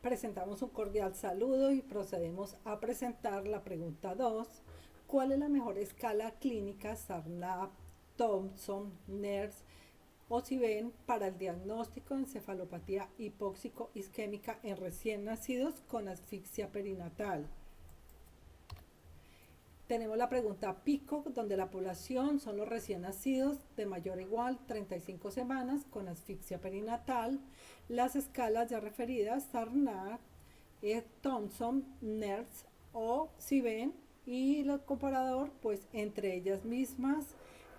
Presentamos un cordial saludo y procedemos a presentar la pregunta 2. ¿Cuál es la mejor escala clínica Sarnap, Thompson, NERS o SIBEN para el diagnóstico de encefalopatía hipóxico-isquémica en recién nacidos con asfixia perinatal? Tenemos la pregunta PICO, donde la población son los recién nacidos de mayor o igual 35 semanas con asfixia perinatal. Las escalas ya referidas, Sarnap, Thompson, NERS o SIBEN, y el comparador, pues entre ellas mismas,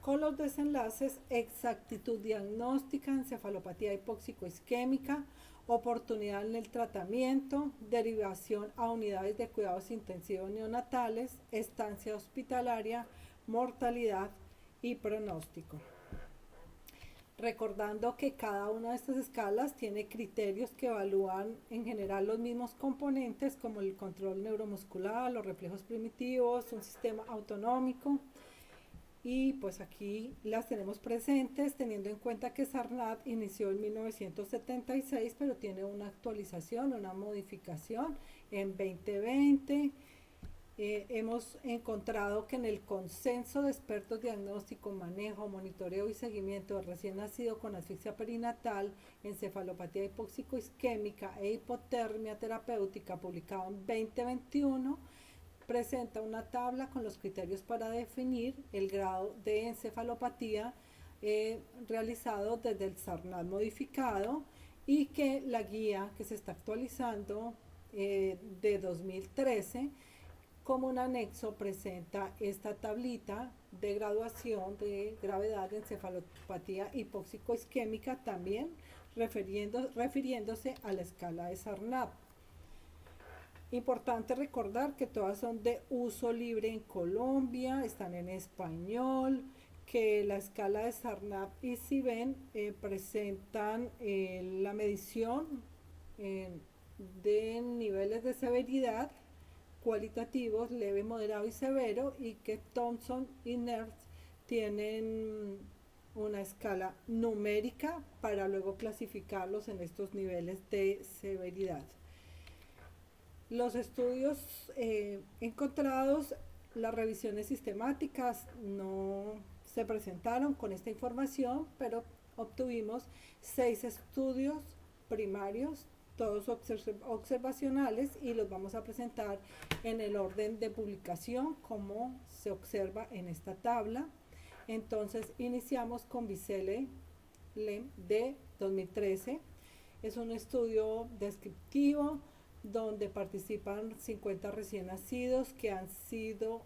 con los desenlaces: exactitud diagnóstica, encefalopatía hipóxico-isquémica, oportunidad en el tratamiento, derivación a unidades de cuidados intensivos neonatales, estancia hospitalaria, mortalidad y pronóstico. Recordando que cada una de estas escalas tiene criterios que evalúan en general los mismos componentes, como el control neuromuscular, los reflejos primitivos, un sistema autonómico. Y pues aquí las tenemos presentes, teniendo en cuenta que Sarnap inició en 1976, pero tiene una actualización, una modificación en 2020. Hemos encontrado que en el consenso de expertos diagnóstico, manejo, monitoreo y seguimiento de recién nacido con asfixia perinatal, encefalopatía hipóxico-isquémica e hipotermia terapéutica, publicado en 2021, presenta una tabla con los criterios para definir el grado de encefalopatía realizado desde el Sarnap modificado, y que la guía que se está actualizando de 2013 como un anexo presenta esta tablita de graduación de gravedad de encefalopatía hipóxico-isquémica, también refiriéndose a la escala de Sarnap. Importante recordar que todas son de uso libre en Colombia, están en español, que la escala de Sarnap y SIBEN presentan la medición eh, de niveles de severidad cualitativos: leve, moderado y severo, y que Thompson y NERS tienen una escala numérica para luego clasificarlos en estos niveles de severidad. Los estudios encontrados, las revisiones sistemáticas no se presentaron con esta información, pero obtuvimos 6 estudios primarios, todos observacionales, y los vamos a presentar en el orden de publicación como se observa en esta tabla. Entonces iniciamos con Vicele de 2013. Es un estudio descriptivo donde participan 50 recién nacidos que han sido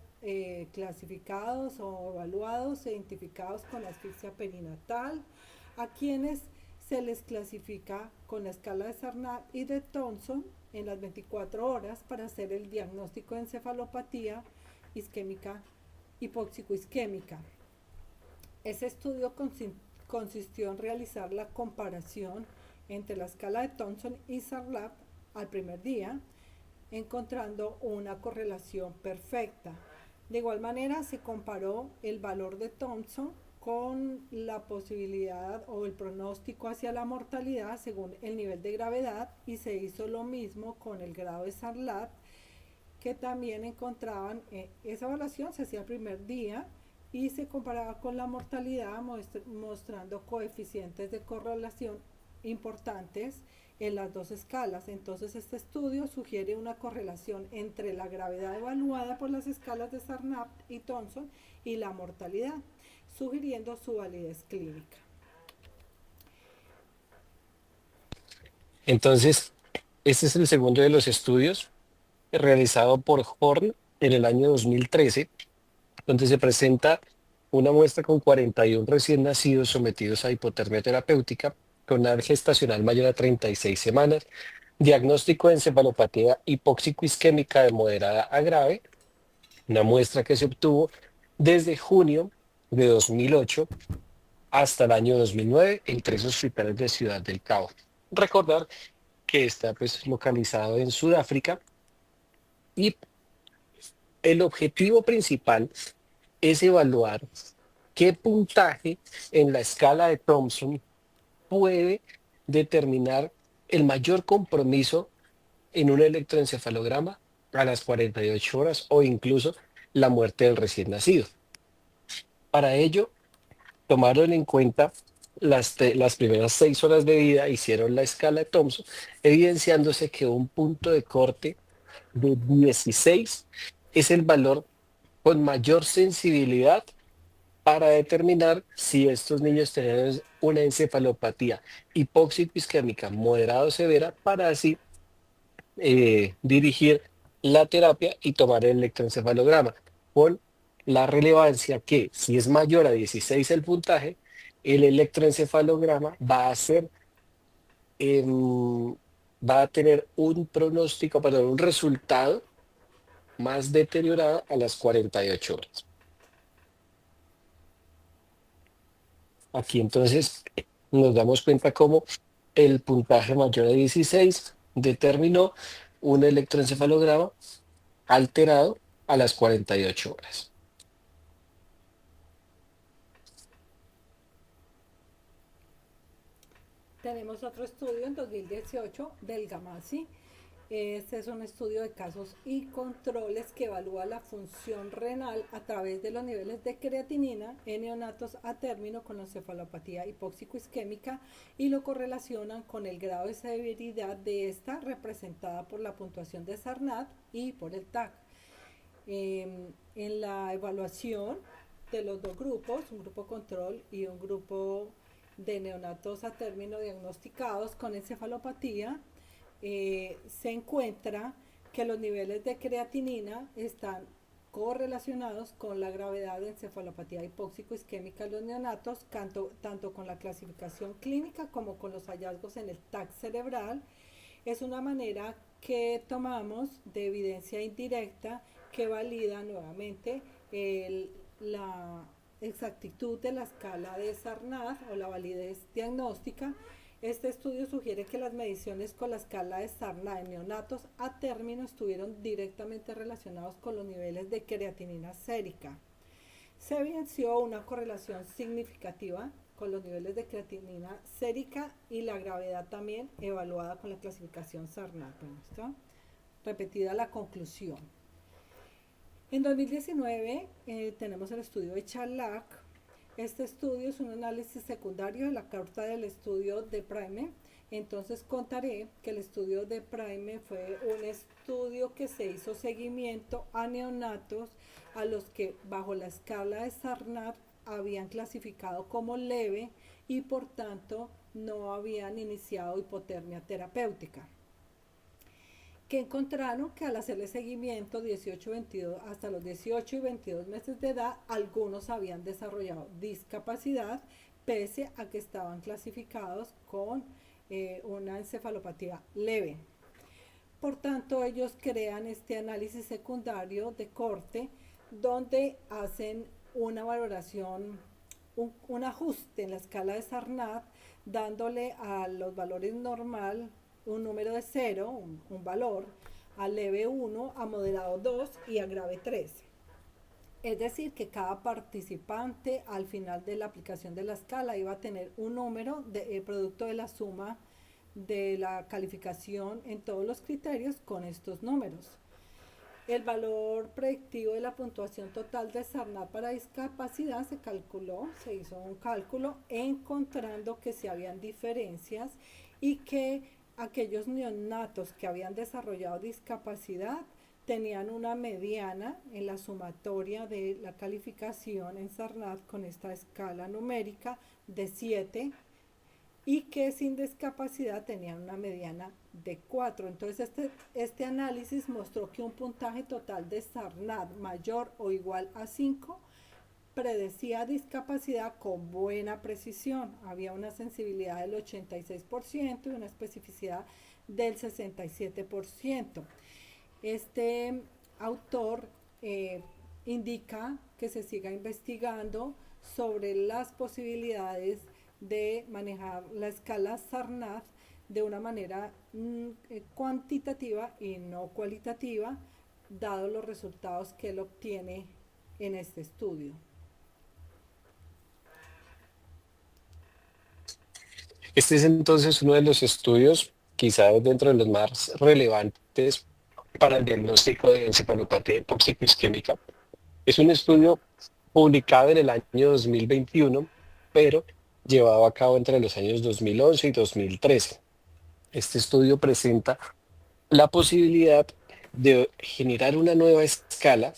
clasificados o evaluados e identificados con asfixia perinatal, a quienes se les clasifica con la escala de Sarnap y de Thompson en las 24 horas para hacer el diagnóstico de encefalopatía isquémica hipóxico-isquémica. Ese estudio consistió en realizar la comparación entre la escala de Thompson y Sarnap al primer día, encontrando una correlación perfecta. De igual manera, se comparó el valor de Thompson con la posibilidad o el pronóstico hacia la mortalidad según el nivel de gravedad, y se hizo lo mismo con el grado de Sarnap, que también encontraban esa evaluación se hacía el primer día y se comparaba con la mortalidad, mostrando coeficientes de correlación importantes en las dos escalas. Entonces este estudio sugiere una correlación entre la gravedad evaluada por las escalas de Sarnap y Thompson y la mortalidad, sugiriendo su validez clínica. Entonces, este es el segundo de los estudios realizado por Horn en el año 2013, donde se presenta una muestra con 41 recién nacidos sometidos a hipotermia terapéutica con una gestacional mayor a 36 semanas, diagnóstico de encefalopatía hipóxico-isquémica de moderada a grave, una muestra que se obtuvo desde junio de 2008 hasta el año 2009 en 3 hospitales de Ciudad del Cabo. Recordar que está pues localizado en Sudáfrica, y el objetivo principal es evaluar qué puntaje en la escala de Thompson puede determinar el mayor compromiso en un electroencefalograma a las 48 horas o incluso la muerte del recién nacido. Para ello, tomaron en cuenta las primeras 6 horas de vida, hicieron la escala de Thompson, evidenciándose que un punto de corte de 16 es el valor con mayor sensibilidad para determinar si estos niños tenían una encefalopatía hipóxico-isquémica moderada o severa, para así dirigir la terapia y tomar el electroencefalograma, con la relevancia que si es mayor a 16 el puntaje, el electroencefalograma em, va a tener un pronóstico, perdón, un resultado más deteriorado a las 48 horas. Aquí entonces nos damos cuenta cómo el puntaje mayor de 16 determinó un electroencefalograma alterado a las 48 horas. Tenemos otro estudio en 2018 del Gamasi. Este es un estudio de casos y controles que evalúa la función renal a través de los niveles de creatinina en neonatos a término con la encefalopatía hipóxico-isquémica y lo correlacionan con el grado de severidad de esta representada por la puntuación de Sarnat y por el TAC. En la evaluación de los dos grupos, un grupo control y un grupo de neonatos a término diagnosticados con encefalopatía, se encuentra que los niveles de creatinina están correlacionados con la gravedad de encefalopatía hipóxico-isquémica en los neonatos, tanto con la clasificación clínica como con los hallazgos en el TAC cerebral. Es una manera que tomamos de evidencia indirecta que valida nuevamente la exactitud de la escala de Sarnath o la validez diagnóstica. Este estudio sugiere que las mediciones con la escala de Sarnath en neonatos a término estuvieron directamente relacionados con los niveles de creatinina sérica. Se evidenció una correlación significativa con los niveles de creatinina sérica y la gravedad también evaluada con la clasificación Sarnath. Bueno, está repetida la conclusión. En 2019 tenemos el estudio de Charlac. Este estudio es un análisis secundario de la carta del estudio de Prime. Entonces contaré que el estudio de Prime fue un estudio que se hizo seguimiento a neonatos a los que bajo la escala de Sarnath habían clasificado como leve y por tanto no habían iniciado hipotermia terapéutica, que encontraron que al hacerle seguimiento 18-22 hasta los 18 y 22 meses de edad, algunos habían desarrollado discapacidad pese a que estaban clasificados con una encefalopatía leve. Por tanto, ellos crean este análisis secundario de corte donde hacen una valoración, un ajuste en la escala de Sarnath, dándole a los valores normal un número de 0, un valor, a leve 1, a moderado 2 y a grave 3. Es decir, que cada participante al final de la aplicación de la escala iba a tener un número de producto de la suma de la calificación en todos los criterios con estos números. El valor predictivo de la puntuación total de Sarnath para discapacidad se hizo un cálculo encontrando que se habían diferencias y que aquellos neonatos que habían desarrollado discapacidad tenían una mediana en la sumatoria de la calificación en Sarnath con esta escala numérica de 7 y que sin discapacidad tenían una mediana de 4. Entonces este análisis mostró que un puntaje total de Sarnath mayor o igual a 5 predecía discapacidad con buena precisión. Había una sensibilidad del 86% y una especificidad del 67%. Este autor indica que se siga investigando sobre las posibilidades de manejar la escala Sarnath de una manera cuantitativa y no cualitativa, dado los resultados que él obtiene en este estudio. Este es entonces uno de los estudios quizá es dentro de los más relevantes para el diagnóstico de encefalopatía hipóxico-isquémica. Es un estudio publicado en el año 2021, pero llevado a cabo entre los años 2011 y 2013. Este estudio presenta la posibilidad de generar una nueva escala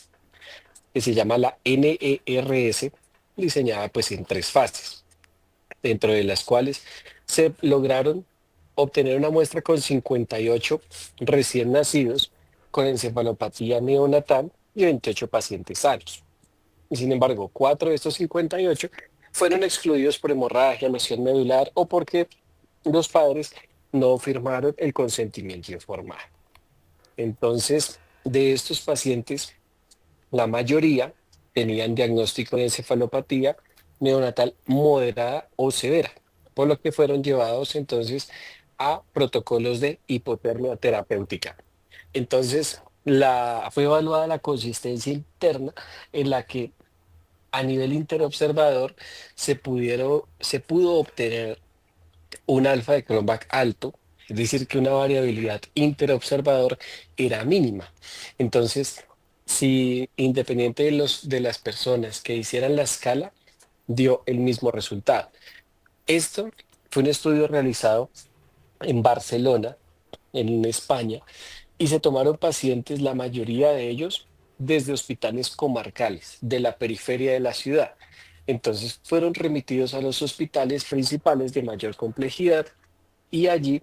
que se llama la NERS, diseñada pues en tres fases, dentro de las cuales se lograron obtener una muestra con 58 recién nacidos con encefalopatía neonatal y 28 pacientes sanos. Y sin embargo, 4 de estos 58 fueron excluidos por hemorragia, lesión medular o porque los padres no firmaron el consentimiento informado. Entonces, de estos pacientes, la mayoría tenían diagnóstico de encefalopatía neonatal moderada o severa, por lo que fueron llevados entonces a protocolos de hipotermia terapéutica. Entonces, fue evaluada la consistencia interna en la que a nivel interobservador se pudo obtener un alfa de Cronbach alto, es decir, que una variabilidad interobservador era mínima. Entonces, si independiente de de las personas que hicieran la escala, dio el mismo resultado. Esto fue un estudio realizado en Barcelona, en España, y se tomaron pacientes, la mayoría de ellos, desde hospitales comarcales de la periferia de la ciudad. Entonces fueron remitidos a los hospitales principales de mayor complejidad y allí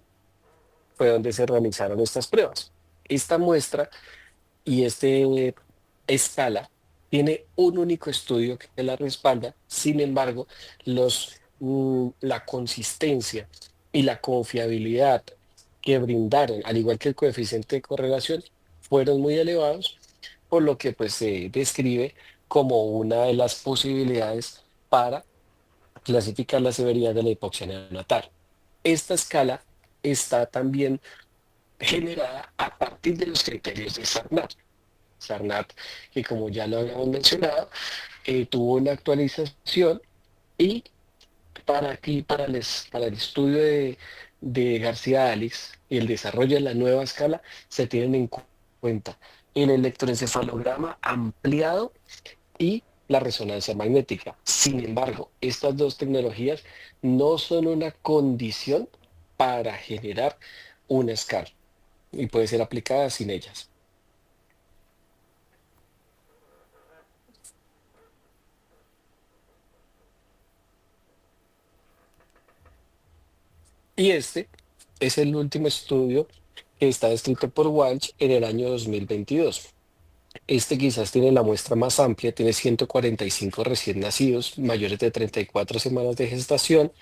fue donde se realizaron estas pruebas. Esta muestra y este escala tiene un único estudio que la respalda. Sin embargo, la consistencia y la confiabilidad que brindaron, al igual que el coeficiente de correlación, fueron muy elevados, por lo que pues se describe como una de las posibilidades para clasificar la severidad de la hipoxia neonatal. Esta escala está también generada a partir de los criterios de Sarnat. Sarnat, que como ya lo habíamos mencionado, tuvo una actualización y para el estudio de García Alix y el desarrollo de la nueva escala, se tienen en cuenta el electroencefalograma ampliado y la resonancia magnética. Sin embargo, estas dos tecnologías no son una condición para generar una escala y puede ser aplicada sin ellas. Y este es el último estudio que está escrito por Walsh en el año 2022. Este quizás tiene la muestra más amplia, tiene 145 recién nacidos, mayores de 34 semanas de gestación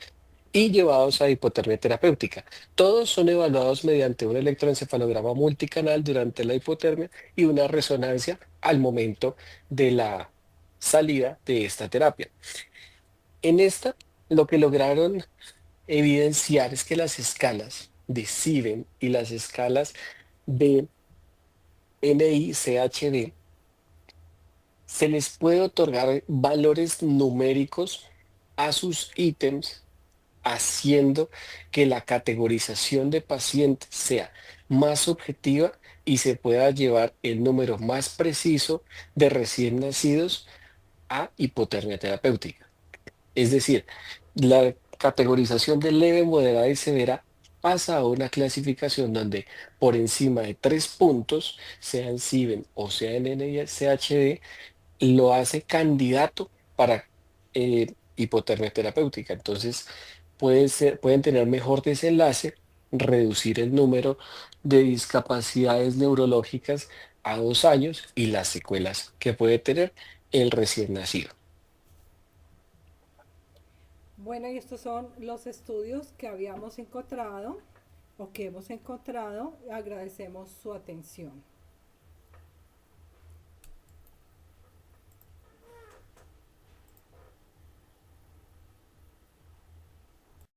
y llevados a hipotermia terapéutica. Todos son evaluados mediante un electroencefalograma multicanal durante la hipotermia y una resonancia al momento de la salida de esta terapia. En esta, lo que lograron evidenciar es que las escalas de Sieben y las escalas de NICHD se les puede otorgar valores numéricos a sus ítems, haciendo que la categorización de pacientes sea más objetiva y se pueda llevar el número más preciso de recién nacidos a hipotermia terapéutica. Es decir, la categorización de leve, moderada y severa pasa a una clasificación donde por encima de 3 puntos, sean CIBEN o sean NSHD, lo hace candidato para hipotermia terapéutica. Entonces, pueden tener mejor desenlace, reducir el número de discapacidades neurológicas a 2 años y las secuelas que puede tener el recién nacido. Bueno, y estos son los estudios que habíamos encontrado o que hemos encontrado. Agradecemos su atención.